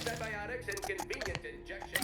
Antibiotics and convenient injection.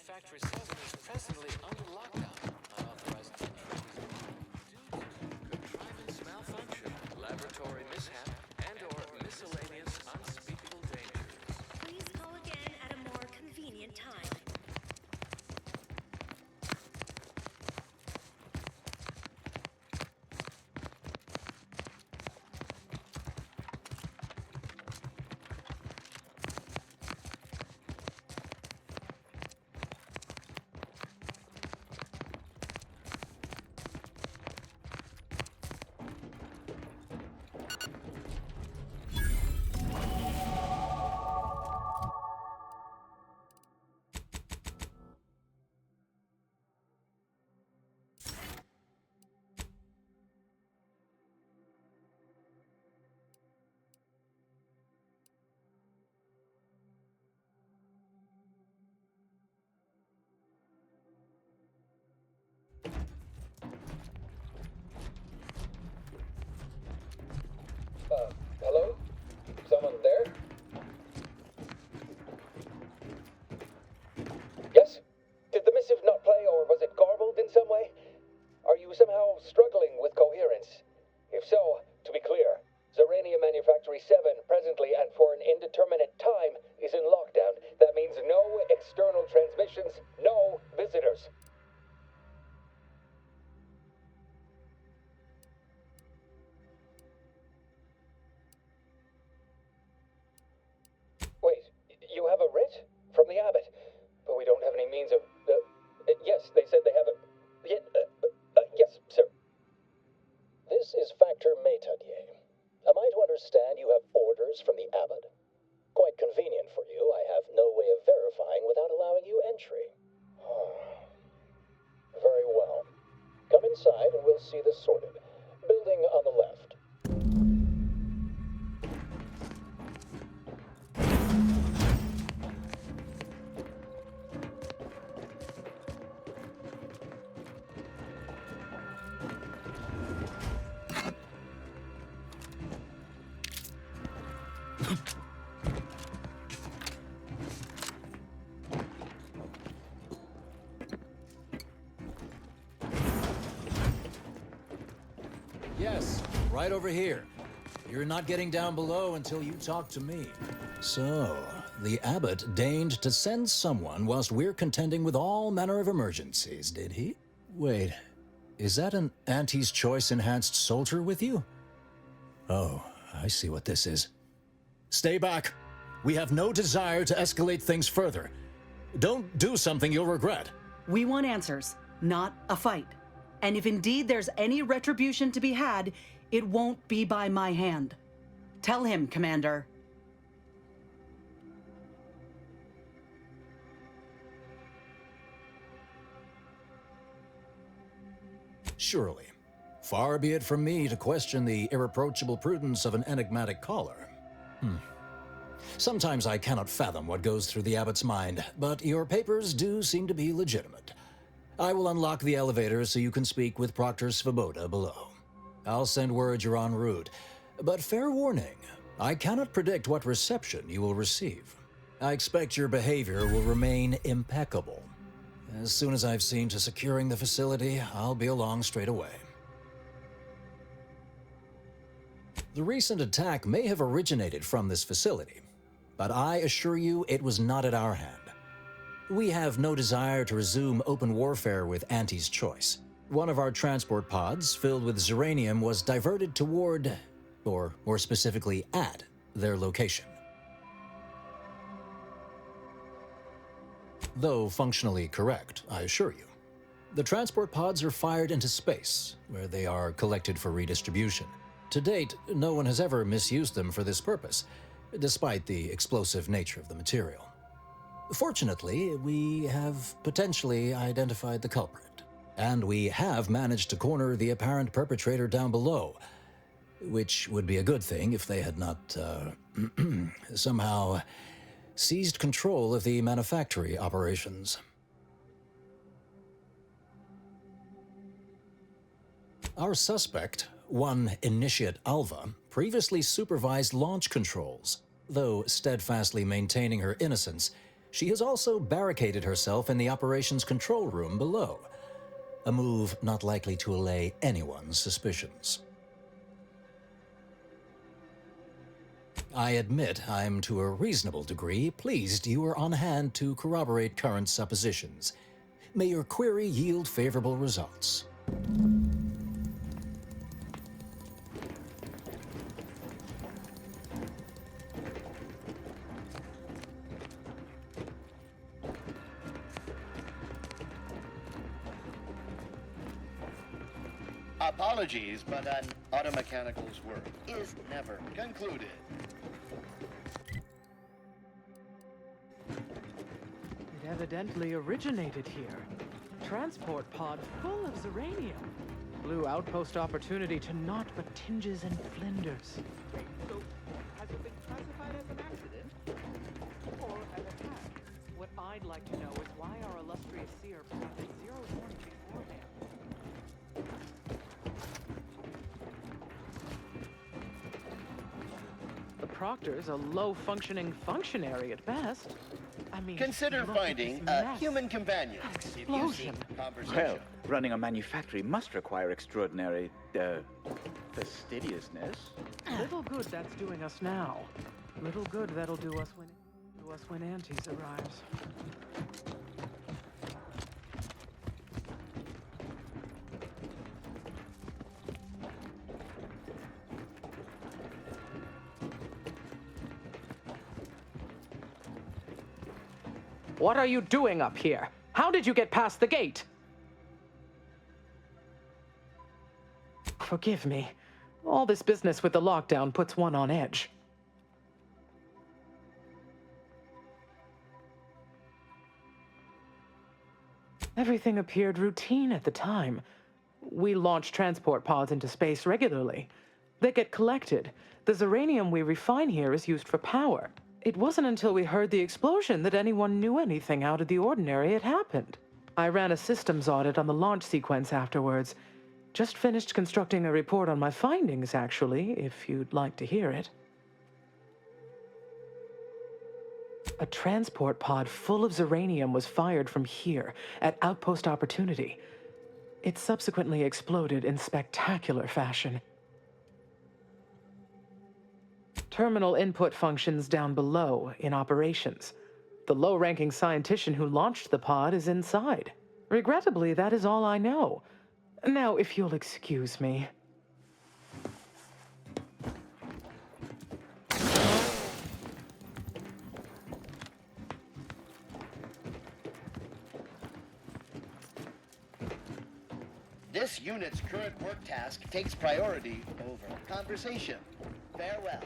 Factory 7 is presently under lockdown. Unauthorized entry due to contrivance malfunction, laboratory mishap, and/or miscellaneous unspeakable dangers. Please call again at a more convenient time. Hello? Someone there? Yes? Did the missive not play, or was it garbled in some way? Are you somehow struggling with coherence? If so, to be clear, Zerania Manufactory 7 presently and for an indeterminate time is in lockdown. That means no external transmissions, no visitors. Wait, you have a writ? From the abbot? But we don't have any means of... yes, they said they have a... yes, sir. This is Factor Métadier. Am I to understand you have orders from the abbot? Quite convenient for you. I have no way of verifying without allowing you entry. Very well. Come inside and we'll see this sorted. Building on the left. Yes, right over here. You're not getting down below until you talk to me. So, the abbot deigned to send someone whilst we're contending with all manner of emergencies, did he? Wait, is that an Auntie's Choice enhanced soldier with you? Oh, I see what this is. Stay back. We have no desire to escalate things further. Don't do something you'll regret. We want answers, not a fight. And if indeed there's any retribution to be had, it won't be by my hand. Tell him, Commander. Surely. Far be it from me to question the irreproachable prudence of an enigmatic caller. Sometimes I cannot fathom what goes through the abbot's mind, but your papers do seem to be legitimate. I will unlock the elevator so you can speak with Proctor Svoboda below. I'll send word you're en route, but fair warning, I cannot predict what reception you will receive. I expect your behavior will remain impeccable. As soon as I've seen to securing the facility, I'll be along straight away. The recent attack may have originated from this facility, but I assure you it was not at our hand. We have no desire to resume open warfare with Auntie's Choice. One of our transport pods filled with Zeranium was diverted toward, or more specifically at, their location. Though functionally correct, I assure you. The transport pods are fired into space, where they are collected for redistribution. To date, no one has ever misused them for this purpose, despite the explosive nature of the material. Fortunately, we have potentially identified the culprit, and we have managed to corner the apparent perpetrator down below. which would be a good thing if they had not, somehow seized control of the manufactory operations. Our suspect, one Initiate Alva, previously supervised launch controls. Though steadfastly maintaining her innocence, she has also barricaded herself in the operations control room below, a move not likely to allay anyone's suspicions. I admit I'm to a reasonable degree pleased you are on hand to corroborate current suppositions. May your query yield favorable results. Apologies, but an automechanical's work is never concluded. It evidently originated here. Transport pod full of Zeranium. Blue outpost opportunity to naught but tinges and flinders. So, has it been classified as an accident? Or an attack? What I'd like to know is why our illustrious seer planted zero warning beforehand. The Proctor's a low-functioning functionary at best. I mean, Consider look at finding this a mess. human companion. If you Explosion. seek conversation. Well, running a manufactory must require extraordinary, fastidiousness. Little good that's doing us now. Little good that'll do us when Antes arrives. What are you doing up here? How did you get past the gate? Forgive me. All this business with the lockdown puts one on edge. Everything appeared routine at the time. We launch transport pods into space regularly. They get collected. The Zeranium we refine here is used for power. It wasn't until we heard the explosion that anyone knew anything out of the ordinary had happened. I ran a systems audit on the launch sequence afterwards. Just finished constructing a report on my findings, actually, if you'd like to hear it. A transport pod full of Zeranium was fired from here, at Outpost Opportunity. It subsequently exploded in spectacular fashion. Terminal input functions down below in operations. The low-ranking scientician who launched the pod is inside. Regrettably, that is all I know. Now, if you'll excuse me. This unit's current work task takes priority over conversation. Farewell.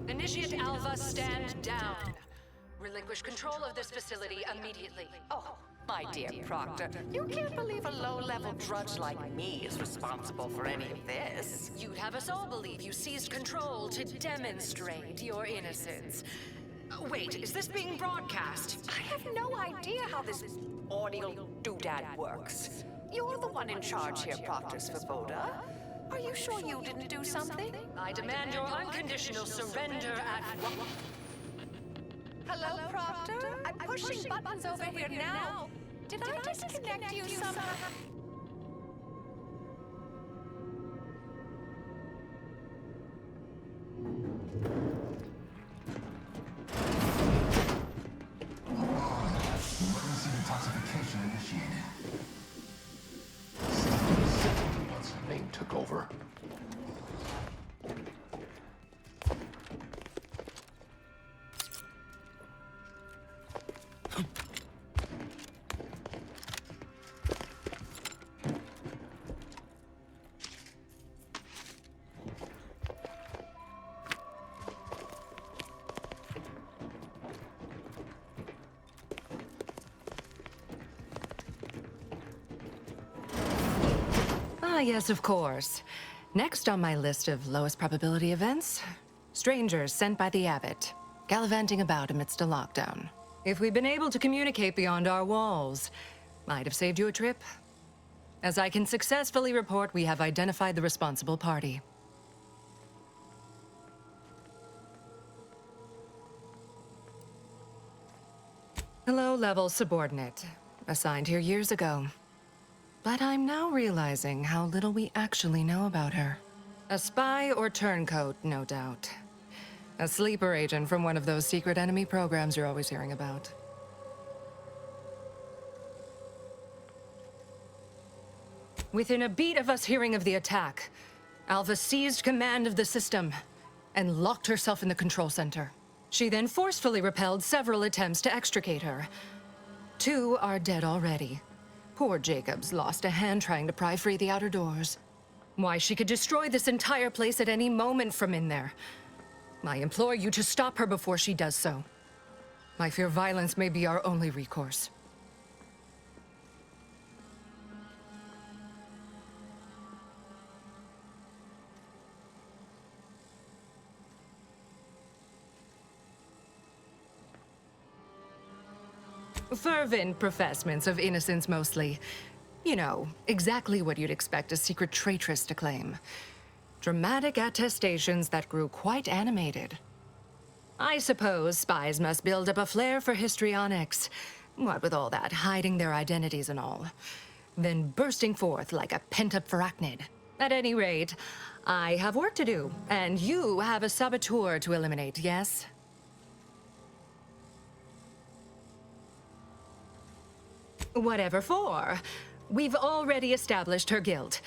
Initiate Alva, stand down. Relinquish control of this facility immediately. Oh, my dear Proctor, you can't believe a low-level drudge like me is responsible for any of this. You'd have us all believe you seized control to demonstrate your innocence. Wait, is this being broadcast? I have no idea how this audio doodad works. You're the one in charge here, Proctor Svoboda. Are you sure you didn't do something? I demand your unconditional surrender at once. Hello, Proctor? I'm pushing buttons over here now. Did I disconnect you somehow? Emergency detoxification initiated. Once Ming took over. Yes, of course. Next on my list of lowest probability events, strangers sent by the abbot, gallivanting about amidst a lockdown. If we'd been able to communicate beyond our walls, might have saved you a trip. As I can successfully report, we have identified the responsible party. A low-level subordinate, assigned here years ago. But I'm now realizing how little we actually know about her. A spy or turncoat, no doubt. A sleeper agent from one of those secret enemy programs you're always hearing about. Within a beat of us hearing of the attack, Alva seized command of the system and locked herself in the control center. She then forcefully repelled several attempts to extricate her. 2 are dead already. Poor Jacobs lost a hand trying to pry free the outer doors. Why, she could destroy this entire place at any moment from in there. I implore you to stop her before she does so. I fear violence may be our only recourse. Fervent professements of innocence mostly. You know, exactly what you'd expect a secret traitress to claim. Dramatic attestations that grew quite animated. I suppose spies must build up a flair for histrionics. What with all that hiding their identities and all. Then bursting forth like a pent-up arachnid. At any rate, I have work to do, and you have a saboteur to eliminate, yes? Whatever for. We've already established her guilt.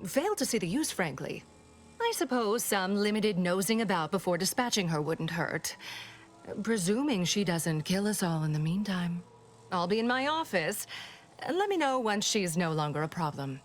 Failed to see the use, frankly. I suppose some limited nosing about before dispatching her wouldn't hurt. Presuming she doesn't kill us all in the meantime. I'll be in my office. Let me know once she's no longer a problem.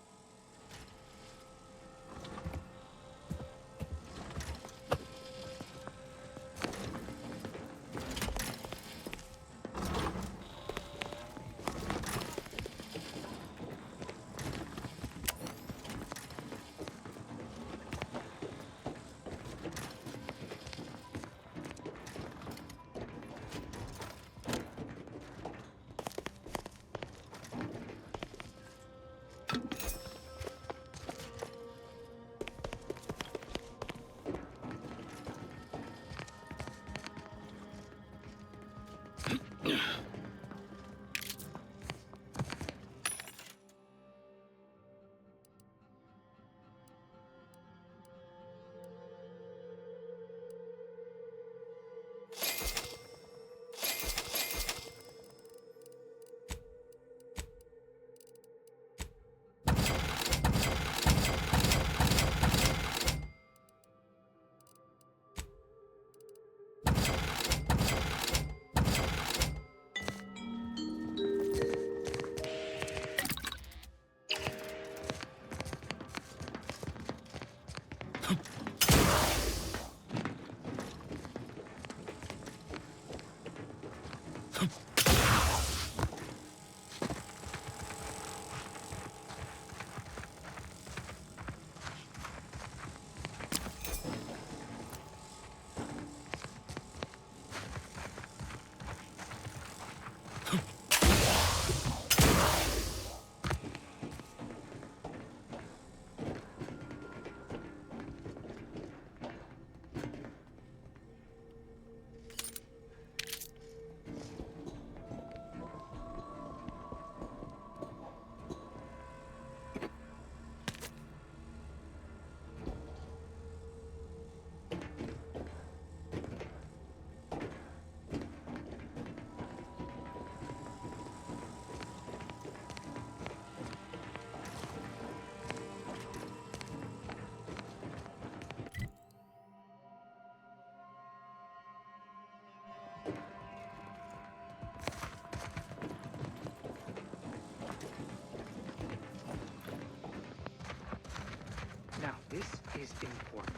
Now, this is important.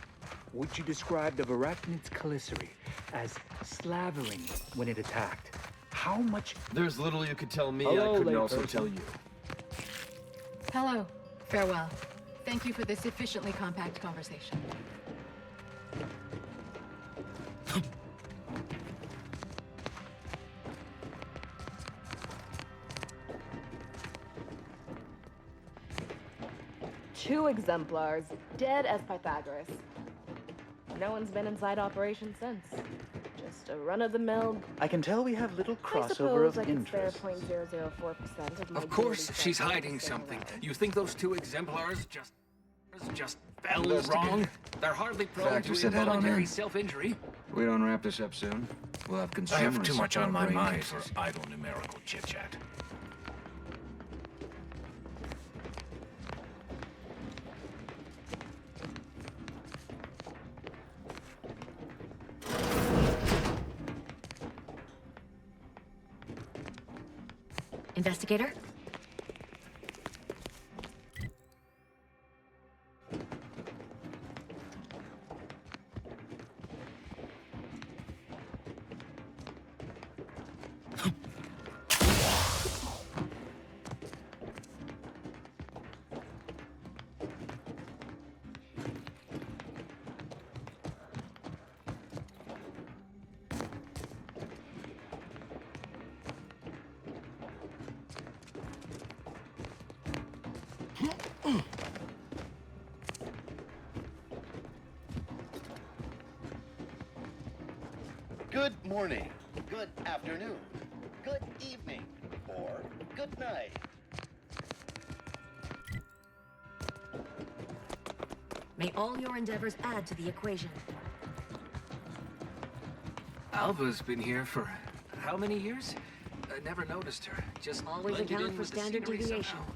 Would you describe the Varachnid's Calicity as slavering when it attacked? How much... There's little you could tell me Hello, I couldn't late also person. tell you. Hello. Farewell. Thank you for this efficiently compact conversation. Two exemplars, dead as Pythagoras. No one's been inside operation since. Just a run-of-the-mill... I can tell we have little I crossover suppose of I could spare interests. 0.004% of my Of course daily she's cycle hiding sitting something. around. You think those two exemplars just fell Investigate. wrong? They're hardly prone Factors to that head on involuntary in. self-injury. We don't wrap this up soon. We'll have I consumers. have too much on my brain mind cases. for idle numerical chit-chat. Investigator? Good morning, good afternoon, good evening, or good night. May all your endeavors add to the equation. Alva's been here for how many years? I never noticed her. Just Always blended account in for with the standard scenery deviation. somehow.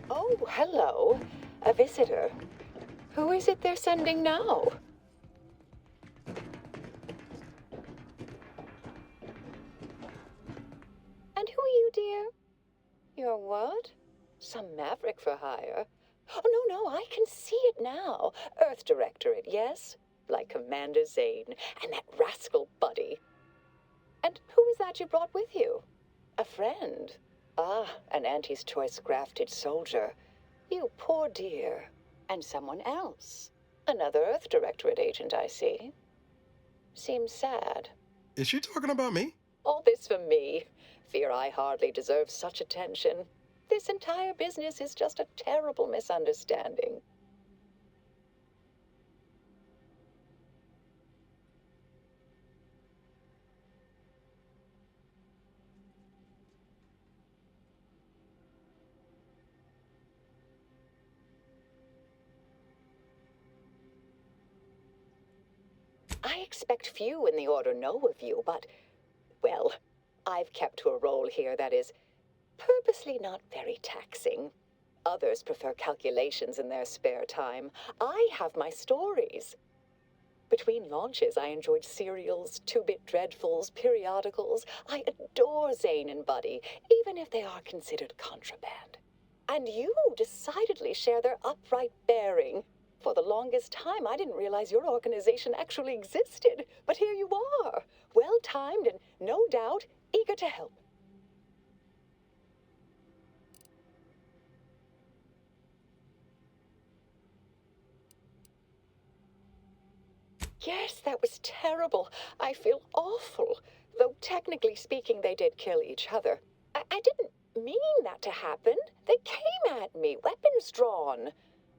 Oh, hello. A visitor. Who is it they're sending now? And who are you, dear? You're what? Some maverick for hire? Oh, no, I can see it now. Earth Directorate, yes? Like Commander Zane and that rascal Buddy. And who is that you brought with you? A friend? Ah, an Auntie's choice grafted soldier. You poor dear. And someone else. Another Earth Directorate agent, I see. Seems sad. Is she talking about me? All this for me. Fear I hardly deserve such attention. This entire business is just a terrible misunderstanding. I expect few in the Order know of you, but, well, I've kept to a role here that is purposely not very taxing. Others prefer calculations in their spare time. I have my stories. Between launches, I enjoyed serials, two-bit dreadfuls, periodicals. I adore Zane and Buddy, even if they are considered contraband. And you decidedly share their upright bearing. For the longest time, I didn't realize your organization actually existed. But here you are, well-timed and, no doubt, eager to help. Yes, that was terrible. I feel awful. Though technically speaking, they did kill each other. I didn't mean that to happen. They came at me, weapons drawn.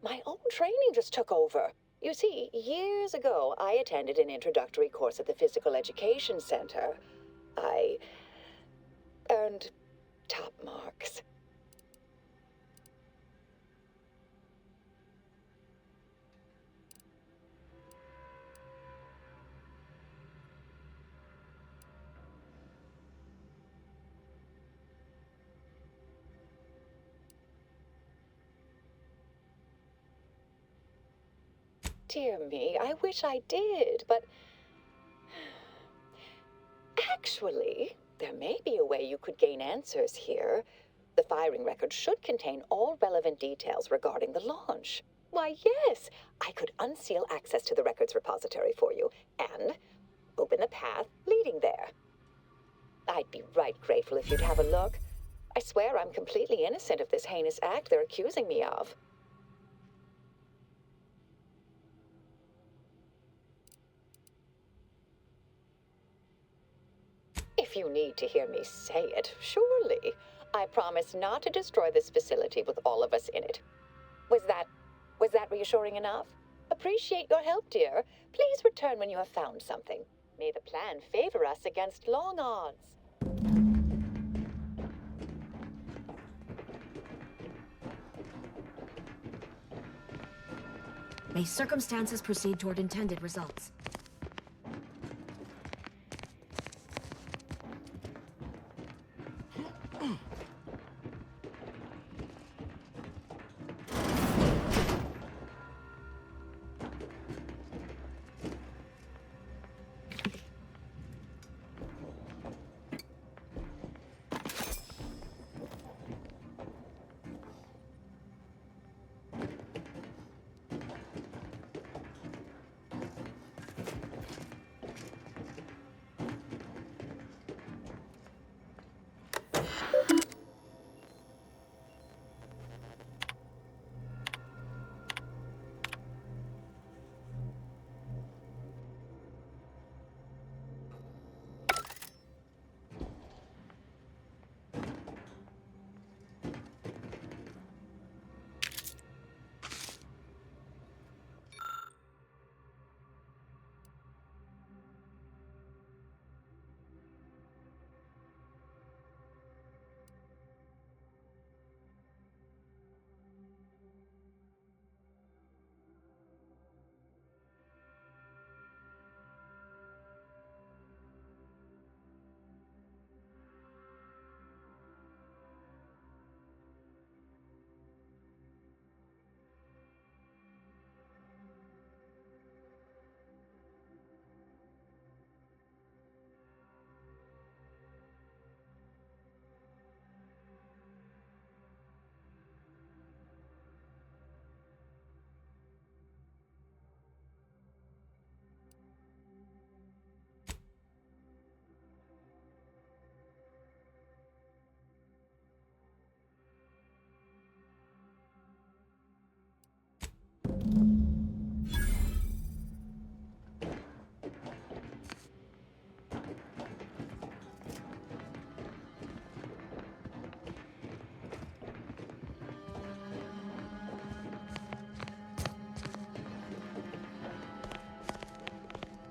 My own training just took over. You see, years ago, I attended an introductory course at the Physical Education Center. I earned top marks. Dear me, I wish I did, but actually, there may be a way you could gain answers here. The firing record should contain all relevant details regarding the launch. Why, yes, I could unseal access to the records repository for you and open the path leading there. I'd be right grateful if you'd have a look. I swear I'm completely innocent of this heinous act they're accusing me of. If you need to hear me say it, surely. I promise not to destroy this facility with all of us in it. Was that reassuring enough? Appreciate your help, dear. Please return when you have found something. May the plan favor us against long odds. May circumstances proceed toward intended results.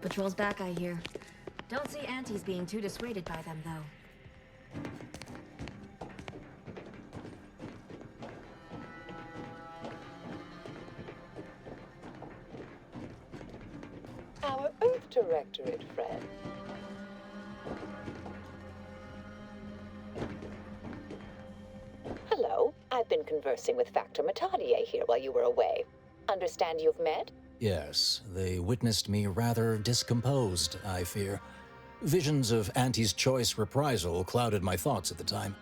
Patrol's back, I hear. Don't see Auntie's being too dissuaded by them, though. Our Earth Directorate friend. Hello. I've been conversing with Factor Matadier here while you were away. Understand you've met? Yes, they witnessed me rather discomposed, I fear. Visions of Auntie's choice reprisal clouded my thoughts at the time.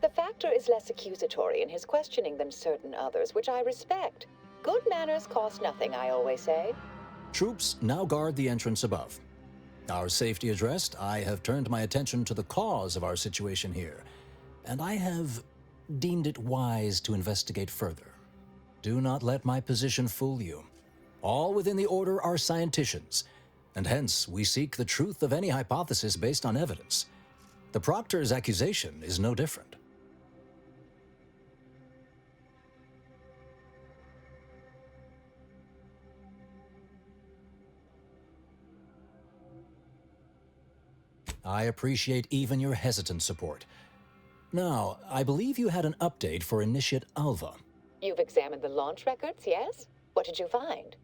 The Factor is less accusatory in his questioning than certain others, which I respect. Good manners cost nothing, I always say. Troops now guard the entrance above. Our safety addressed, I have turned my attention to the cause of our situation here, and I have deemed it wise to investigate further. Do not let my position fool you. All within the Order are scienticians, and hence we seek the truth of any hypothesis based on evidence. The Proctor's accusation is no different. I appreciate even your hesitant support. Now, I believe you had an update for Initiate Alva. You've examined the launch records, yes? What did you find?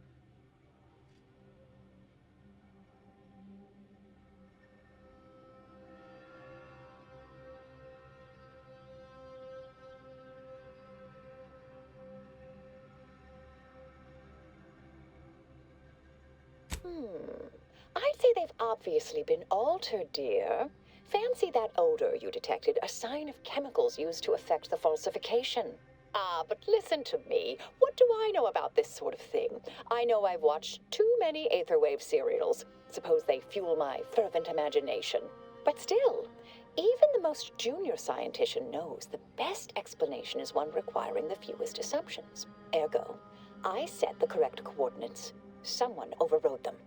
I'd say they've obviously been altered, dear. Fancy that odor you detected, a sign of chemicals used to effect the falsification. Ah, but listen to me. What do I know about this sort of thing? I know I've watched too many Aetherwave serials. Suppose they fuel my fervent imagination. But still, even the most junior scientician knows the best explanation is one requiring the fewest assumptions. Ergo, I set the correct coordinates. Someone overrode them.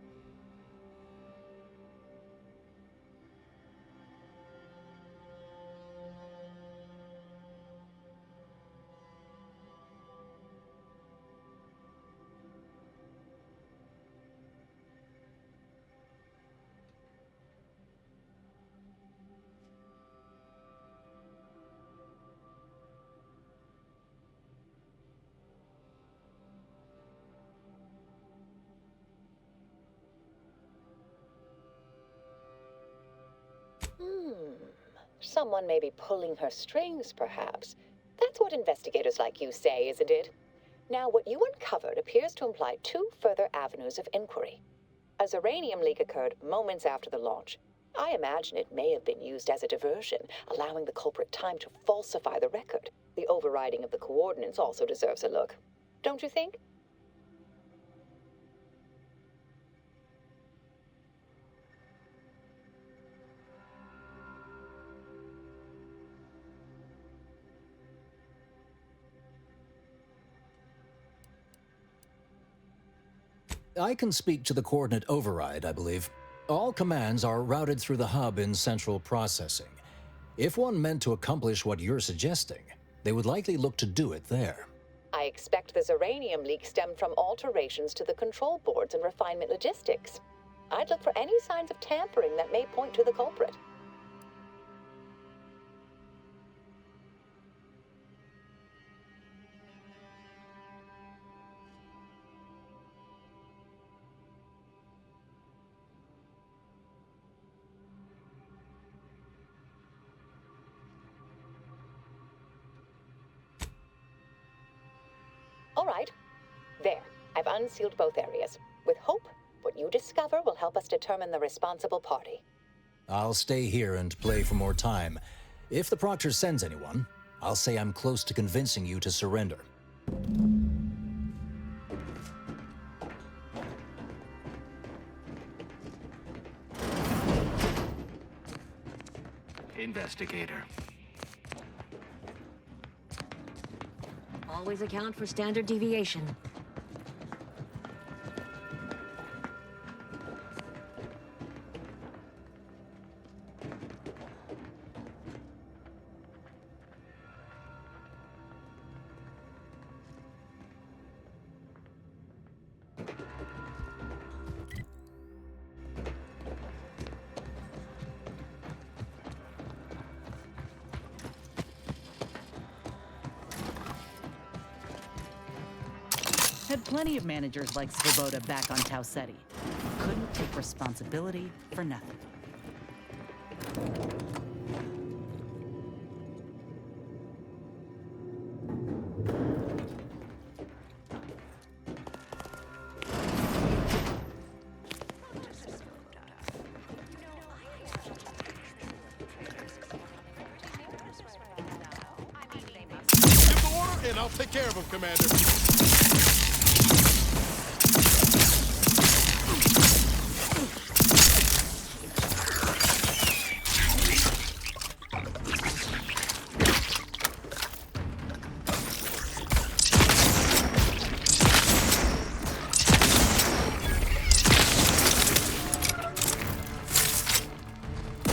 Someone may be pulling her strings, perhaps. That's what investigators like you say, isn't it? Now, what you uncovered appears to imply two further avenues of inquiry. A uranium leak occurred moments after the launch. I imagine it may have been used as a diversion, allowing the culprit time to falsify the record. The overriding of the coordinates also deserves a look. Don't you think? I can speak to the coordinate override, I believe. All commands are routed through the hub in central processing. If one meant to accomplish what you're suggesting, they would likely look to do it there. I expect the uranium leak stemmed from alterations to the control boards and refinement logistics. I'd look for any signs of tampering that may point to the culprit. All right. There. I've unsealed both areas. With hope, what you discover will help us determine the responsible party. I'll stay here and play for more time. If the Proctor sends anyone, I'll say I'm close to convincing you to surrender. Investigator. Always account for standard deviation. had plenty of managers like Svoboda back on Tau Ceti. Couldn't take responsibility for nothing. And I'll take care of him, Commander.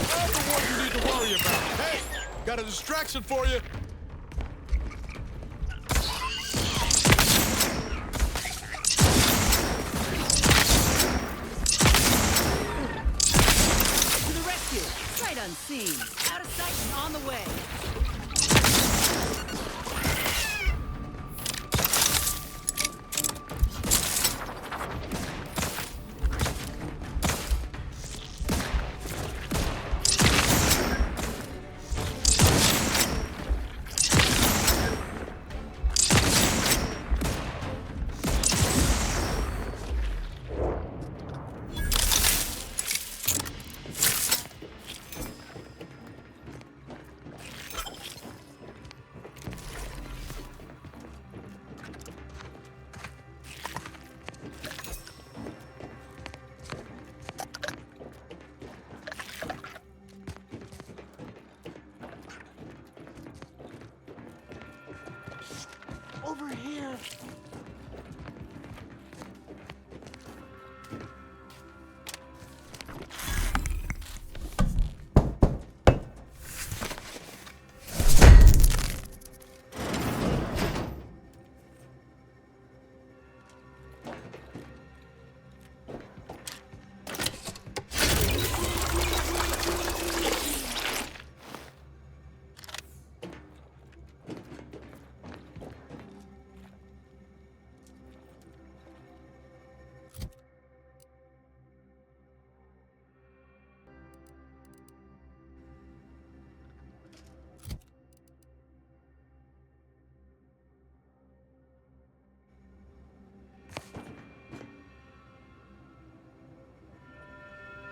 That's the one you need to worry about. Hey, got a distraction for you. Unseen. Out of sight and on the way. Over here.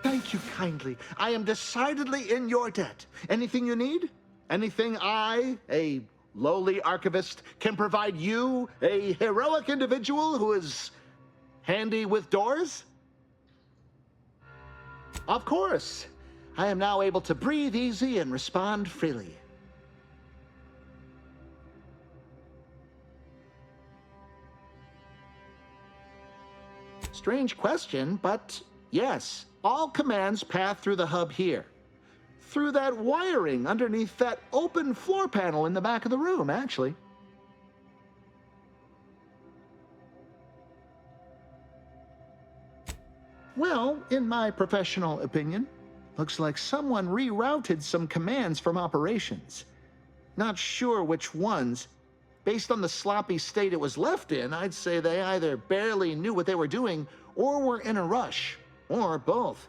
Thank you kindly. I am decidedly in your debt. Anything you need? Anything I, a lowly archivist, can provide you, a heroic individual who is handy with doors? Of course. I am now able to breathe easy and respond freely. Strange question, but yes, all commands pass through the hub here. Through that wiring underneath that open floor panel in the back of the room, actually. Well, in my professional opinion, looks like someone rerouted some commands from operations. Not sure which ones. Based on the sloppy state it was left in, I'd say they either barely knew what they were doing or were in a rush, or both.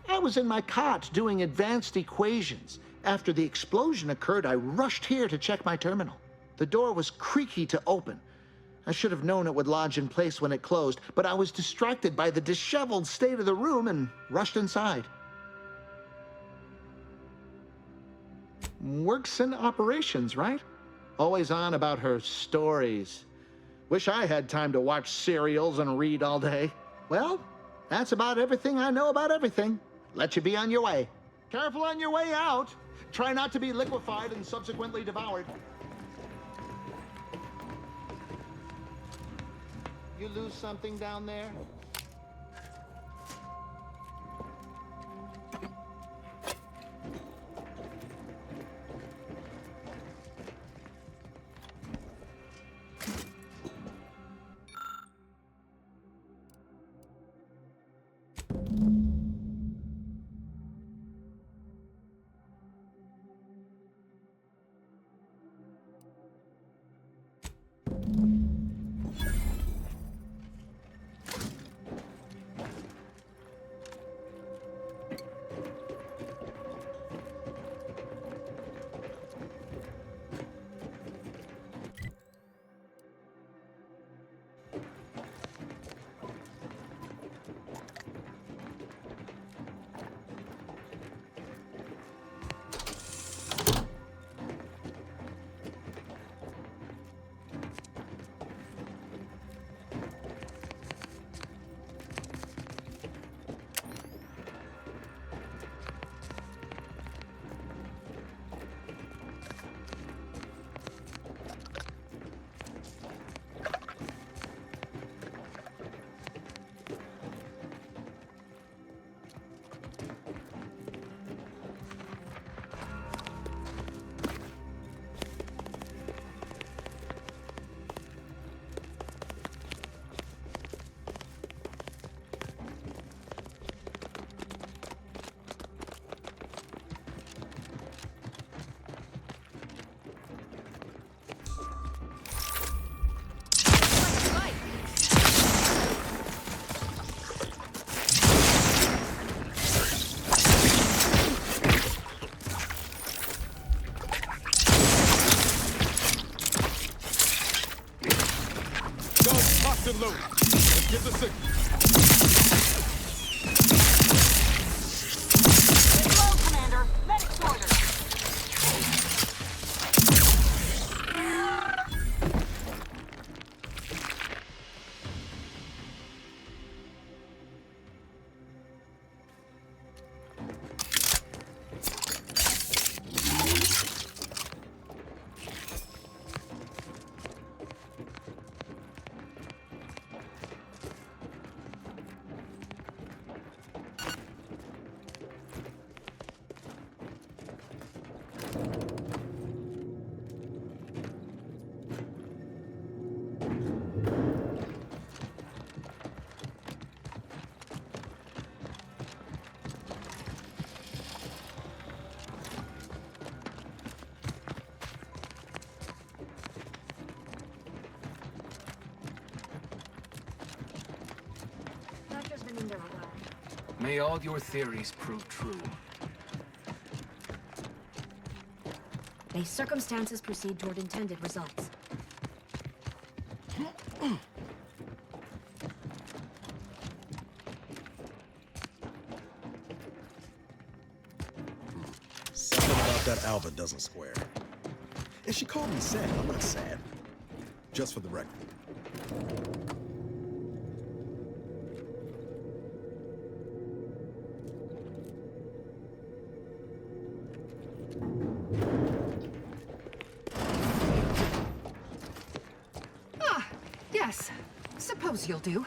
I was in my cot doing advanced equations. After the explosion occurred, I rushed here to check my terminal. The door was creaky to open. I should have known it would lodge in place when it closed, but I was distracted by the disheveled state of the room and rushed inside. Works in operations, right? Always on about her stories. Wish I had time to watch serials and read all day. Well, that's about everything I know about everything. Let you be on your way. Careful on your way out. Try not to be liquefied and subsequently devoured. You lose something down there? Get the signal. Slow, Commander. Medic's order. Doctor's been in there a while. May all your theories prove true. May circumstances proceed toward intended results. Something about that Alva doesn't square. And she called me sad. I'm not sad. Just for the record. Ah, yes. Suppose you'll do.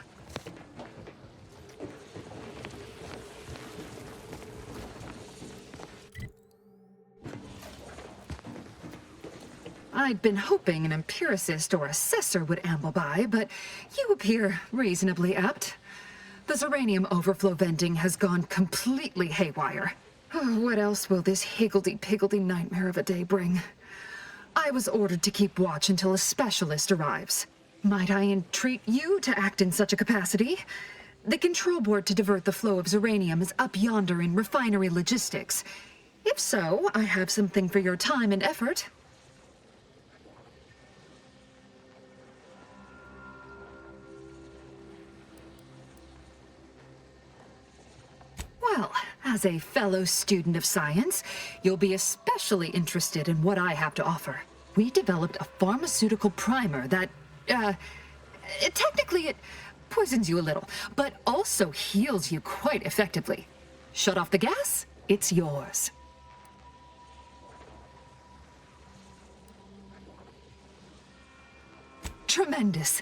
I'd been hoping an empiricist or assessor would amble by, but you appear reasonably apt. The Zeranium overflow venting has gone completely haywire. Oh, what else will this higgledy-piggledy nightmare of a day bring? I was ordered to keep watch until a specialist arrives. Might I entreat you to act in such a capacity? The control board to divert the flow of Zeranium is up yonder in refinery logistics. If so, I have something for your time and effort. Well, as a fellow student of science, you'll be especially interested in what I have to offer. We developed a pharmaceutical primer that, technically it poisons you a little, but also heals you quite effectively. Shut off the gas, it's yours. Tremendous.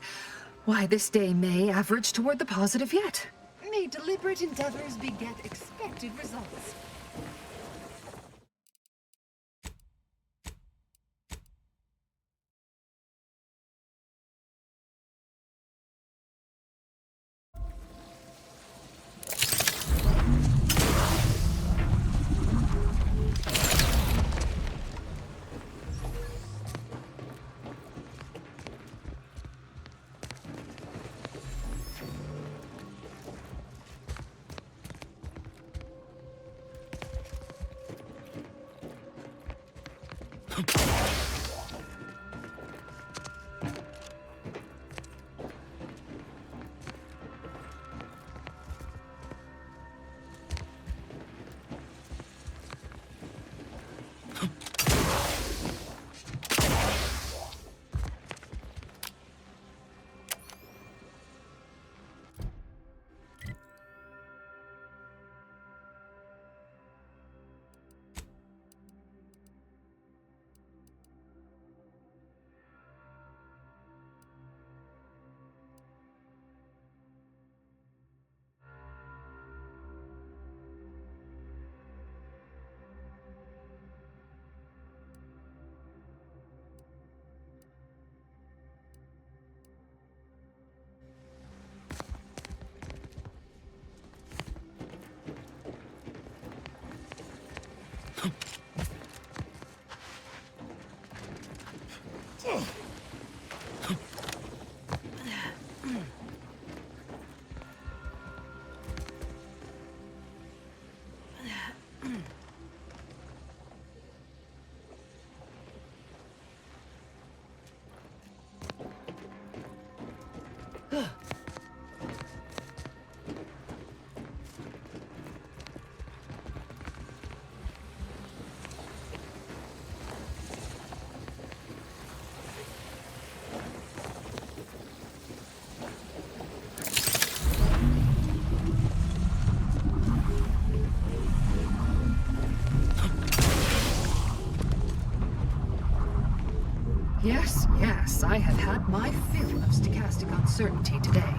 Why, this day may average toward the positive yet. May deliberate endeavors beget expected results. Yes, yes, I have had my fill of stochastic uncertainty today.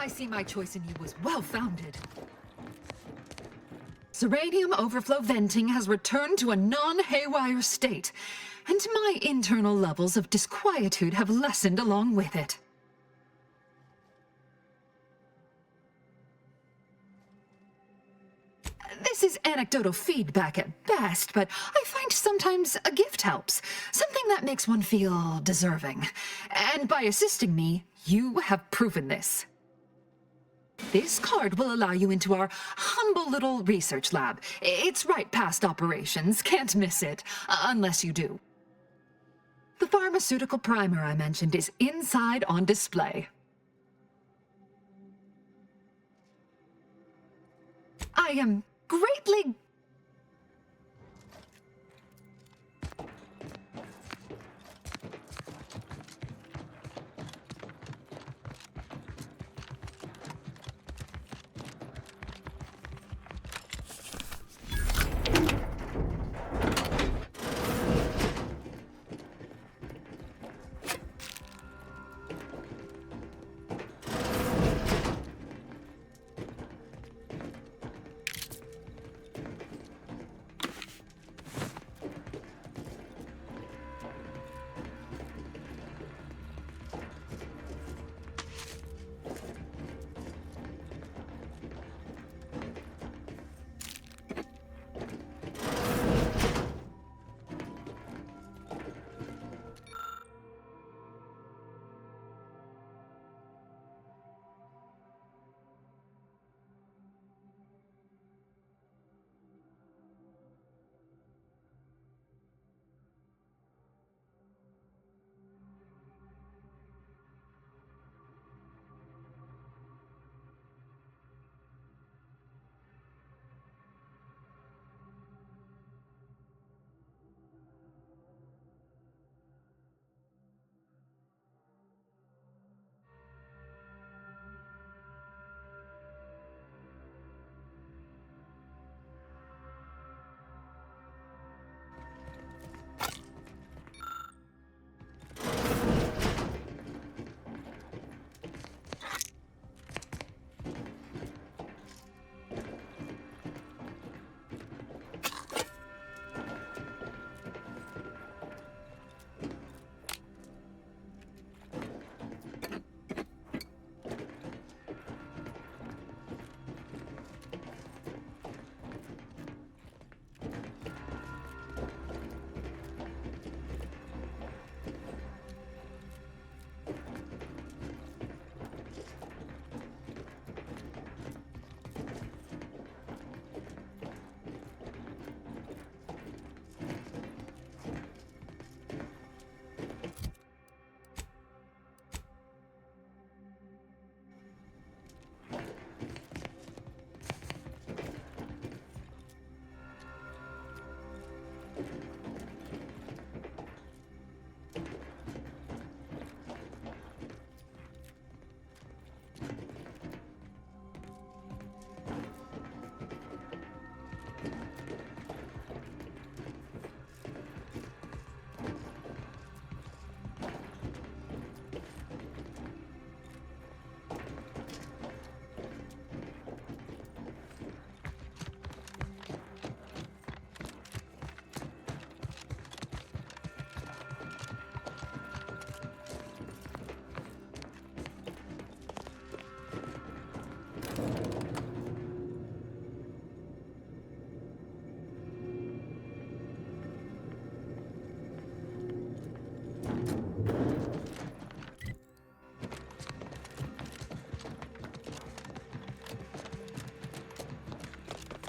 I see my choice in you was well-founded. Uranium overflow venting has returned to a non-haywire state, and my internal levels of disquietude have lessened along with it. This is anecdotal feedback at best, but I find sometimes a gift helps. Something that makes one feel deserving. And by assisting me, you have proven this. This card will allow you into our humble little research lab. It's right past operations, can't miss it, unless you do. The pharmaceutical primer I mentioned is inside on display. I am greatly...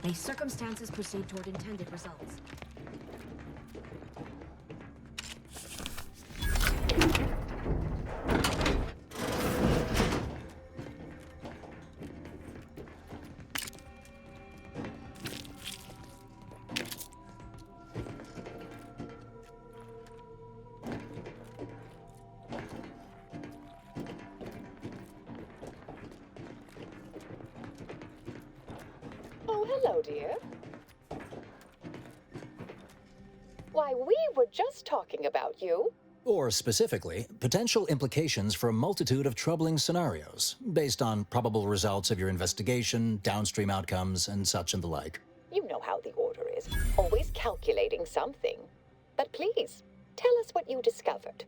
May circumstances proceed toward intended results. Oh, hello, dear. Why, we were just talking about you. Or specifically, potential implications for a multitude of troubling scenarios, based on probable results of your investigation, downstream outcomes, and such and the like. You know how the Order is, always calculating something. But please, tell us what you discovered.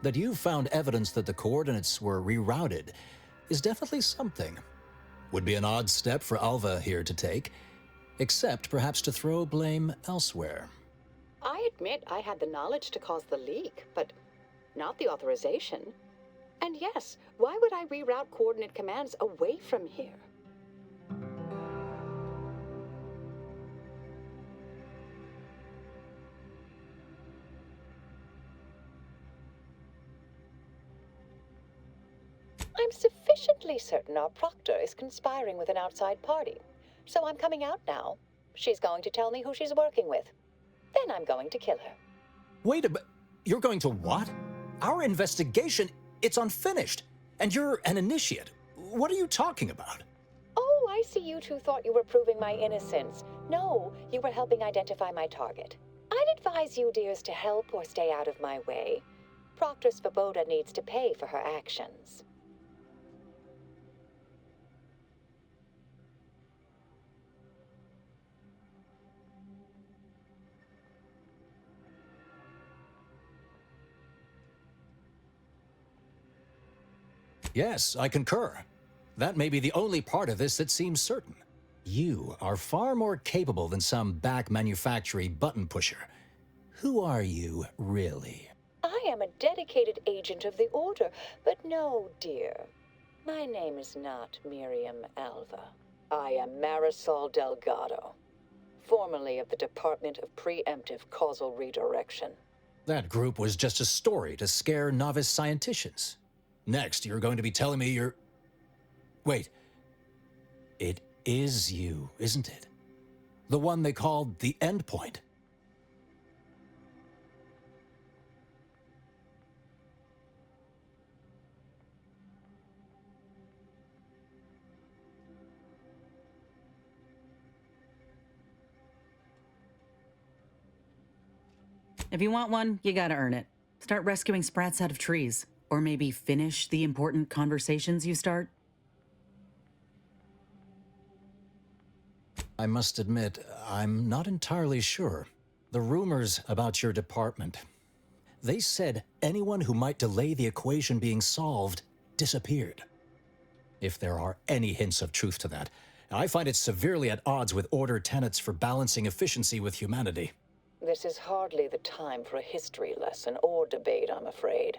That you found evidence that the coordinates were rerouted is definitely something. Would be an odd step for Alva here to take, except perhaps to throw blame elsewhere. I admit I had the knowledge to cause the leak, but not the authorization. And yes, why would I reroute coordinate commands away from here? I'm sufficiently certain our proctor is conspiring with an outside party. So I'm coming out now. She's going to tell me who she's working with. Then I'm going to kill her. Wait a minute. You're going to what? Our investigation, it's unfinished. And you're an initiate. What are you talking about? Oh, I see you two thought you were proving my innocence. No, you were helping identify my target. I'd advise you dears to help or stay out of my way. Proctor Svoboda needs to pay for her actions. Yes, I concur. That may be the only part of this that seems certain. You are far more capable than some back-manufactory button pusher. Who are you, really? I am a dedicated agent of the Order, but no, dear. My name is not Miriam Alva. I am Marisol Delgado, formerly of the Department of Preemptive Causal Redirection. That group was just a story to scare novice scienticians. Next, you're going to be telling me you're... Wait. It is you, isn't it? The one they called the Endpoint. If you want one, you gotta earn it. Start rescuing sprats out of trees. Or maybe finish the important conversations you start. I must admit, I'm not entirely sure. The rumors about your department. They said anyone who might delay the equation being solved disappeared. If there are any hints of truth to that, I find it severely at odds with Order tenets for balancing efficiency with humanity. This is hardly the time for a history lesson or debate, I'm afraid.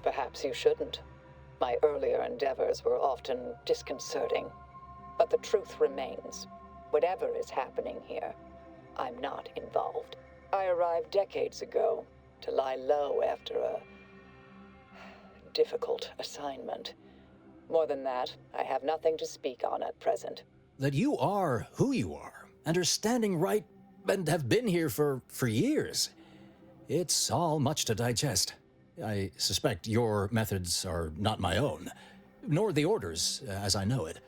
Perhaps you shouldn't. My earlier endeavors were often disconcerting. But the truth remains. Whatever is happening here, I'm not involved. I arrived decades ago to lie low after a difficult assignment. More than that, I have nothing to speak on at present. That you are who you are, and are standing right, and have been here for years. It's all much to digest. I suspect your methods are not my own, nor the Order's, as I know it.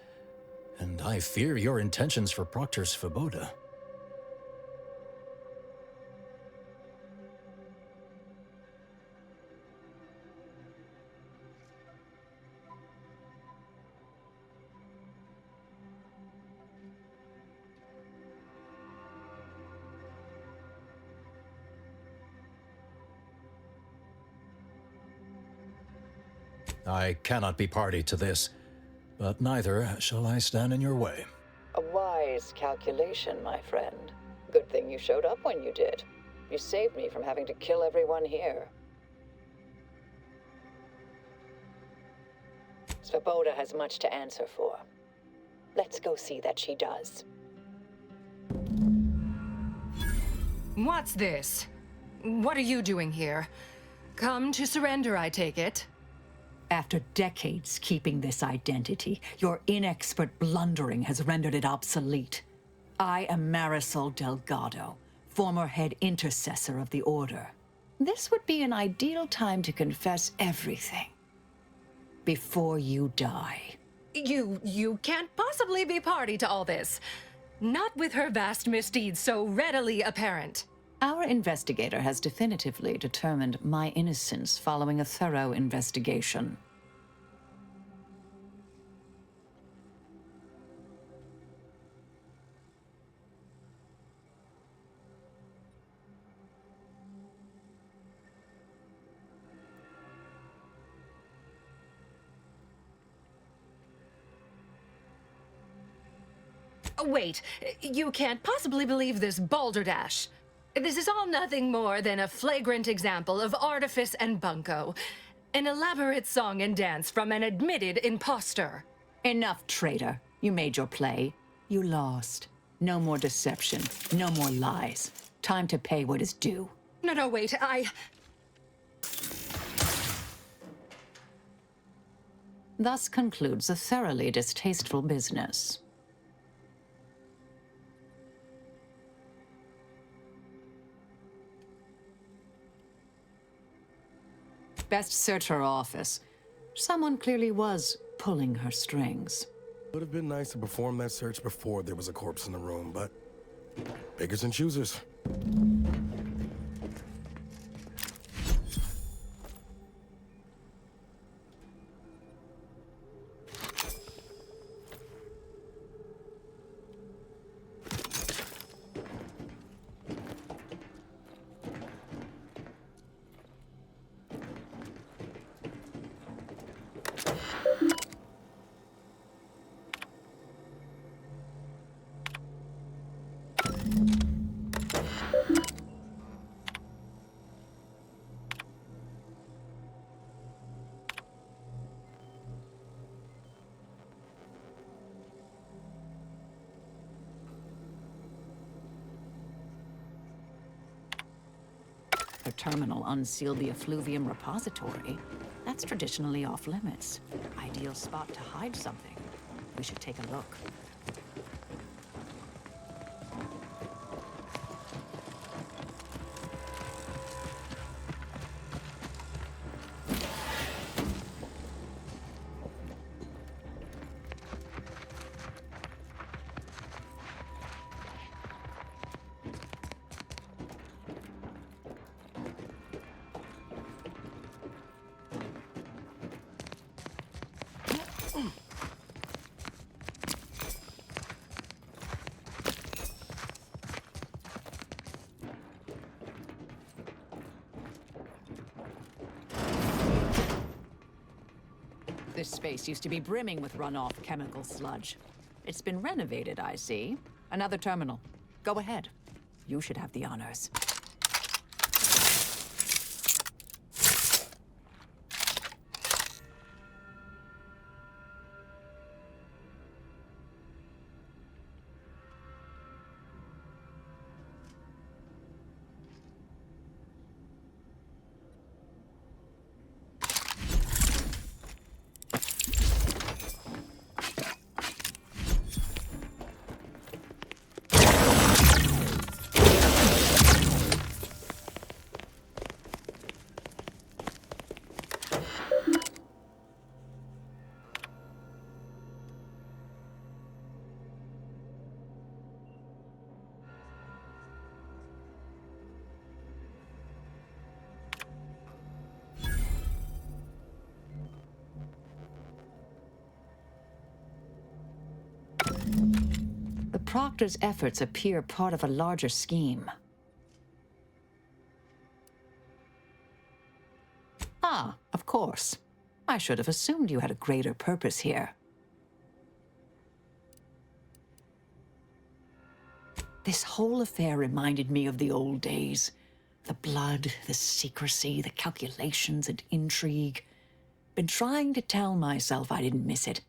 And I fear your intentions for Proctor Svoboda. I cannot be party to this, but neither shall I stand in your way. A wise calculation, my friend. Good thing you showed up when you did. You saved me from having to kill everyone here. Svoboda has much to answer for. Let's go see that she does. What's this? What are you doing here? Come to surrender, I take it? After decades keeping this identity, your inexpert blundering has rendered it obsolete. I am Marisol Delgado, former head intercessor of the Order. This would be an ideal time to confess everything. Before you die. You can't possibly be party to all this. Not with her vast misdeeds so readily apparent. Our investigator has definitively determined my innocence following a thorough investigation. Wait, you can't possibly believe this balderdash. This is all nothing more than a flagrant example of artifice and bunco. An elaborate song and dance from an admitted imposter. Enough, traitor. You made your play. You lost. No more deception. No more lies. Time to pay what is due. No, wait, Thus concludes a thoroughly distasteful business. Best search her office. Someone clearly was pulling her strings. Would have been nice to perform that search before there was a corpse in the room, but beggars and choosers. The terminal unsealed the effluvium repository. That's traditionally off limits. Ideal spot to hide something. We should take a look. This space used to be brimming with runoff chemical sludge. It's been renovated, I see. Another terminal. Go ahead. You should have the honors. Proctor's efforts appear part of a larger scheme. Ah, of course. I should have assumed you had a greater purpose here. This whole affair reminded me of the old days. The blood, the secrecy, the calculations and intrigue. Been trying to tell myself I didn't miss it.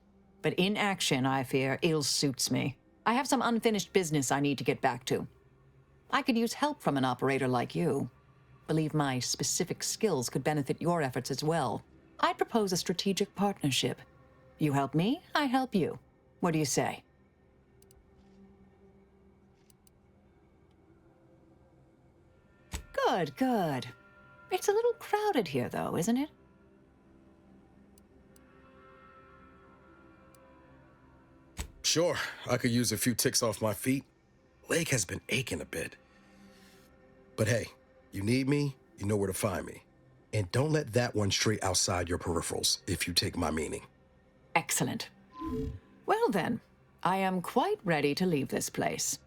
But in action, I fear, ill suits me. I have some unfinished business I need to get back to. I could use help from an operator like you. Believe my specific skills could benefit your efforts as well. I'd propose a strategic partnership. You help me, I help you. What do you say? Good, good. It's a little crowded here, though, isn't it? Sure, I could use a few ticks off my feet. Leg has been aching a bit. But hey, you need me, you know where to find me. And don't let that one stray outside your peripherals, if you take my meaning. Excellent. Well then, I am quite ready to leave this place.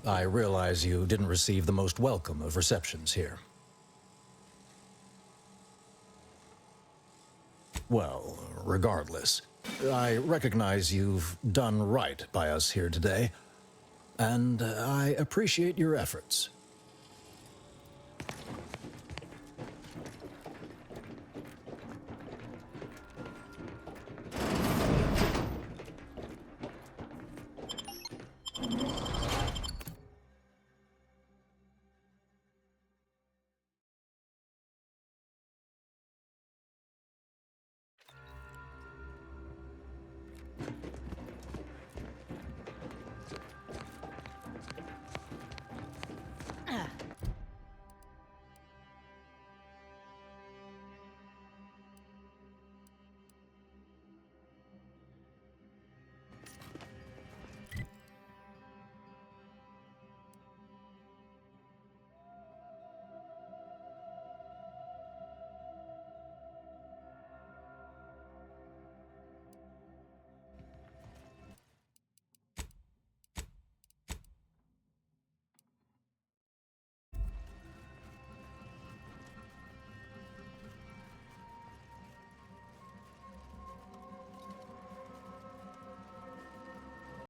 I realize you didn't receive the most welcome of receptions here. Well, regardless. I recognize you've done right by us here today, and I appreciate your efforts.